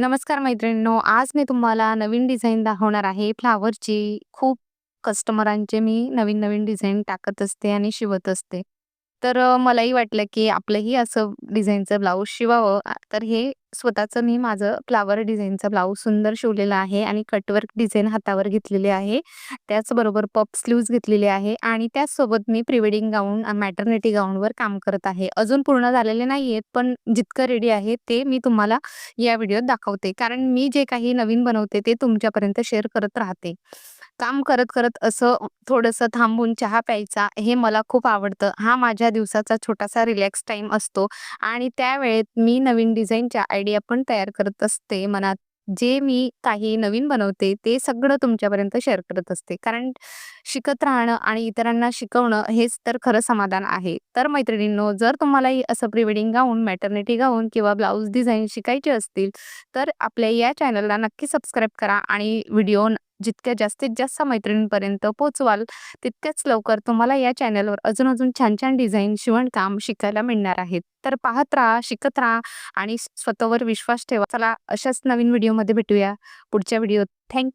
नमस्कार मैत्रिणींनो, आज मी तुम्हाला नवीन डिझाइन दाखवणार आहे फ्लॉवरची. खूप कस्टमरांचे मी नवीन-नवीन डिझाइन टाकत असते आणि शिवत असते. तर मलाही वाटलं की आपलंही असं डिझाइनचं ब्लाउज शिवावं. तर हे स्वतःचं मी माझं फ्लॉवर डिझाइनचा ब्लाउज सुंदर शिवलेला आहे आणि कटवर्क डिझाइन हातावर घेतलेली आहे. त्याचबरोबर पफ स्लीव्हज घेतलेले आहे आणि त्याचसोबत मी प्री वेडिंग गाऊन, मॅटर्निटी गाऊनवर काम करत आहे. अजून पूर्ण झालेले नाहीयेत, पण जितकं रेडी आहे ते मी तुम्हाला या व्हिडिओत दाखवते. कारण मी जे काही नवीन बनवते ते तुमच्यापर्यंत शेअर करत राहते. काम करत-करत असं थोडंसं थांबून चहा प्यायचा हे मला खूप आवडतं. हा माझ्या दिवसाचा छोटासा रिलॅक्स टाईम असतो आणि त्यावेळेत मी नवीन डिझाईनच्या आयडिया पण तयार करत असते मनात. जे मी काही नवीन बनवते ते सगळं तुमच्यापर्यंत शेअर करत असते. कारण शिकत राहणं आणि इतरांना शिकवणं हेच तर खरं समाधान आहे. तर मैत्रिणींनो, जर तुम्हालाही असं प्री वेडिंग गाऊन, मॅटर्निटी गाऊन किंवा ब्लाउज डिझाइन शिकायचे असतील, तर आपल्या या चॅनलला नक्की सबस्क्राईब करा आणि व्हिडिओ जितक्या जास्तीत जास्त मैत्रिणींपर्यंत पोहोचवाल, तितक्याच लवकर तुम्हाला या चॅनलवर अजून-अजून छान-छान डिझाइन, शिवणकाम शिकायला मिळणार आहेत. तर पाहत राहा, शिकत राहा आणि स्वतःवर विश्वास ठेवा. चला अशाच नवीन व्हिडिओमध्ये भेटूया पुढच्या व्हिडिओत. थँक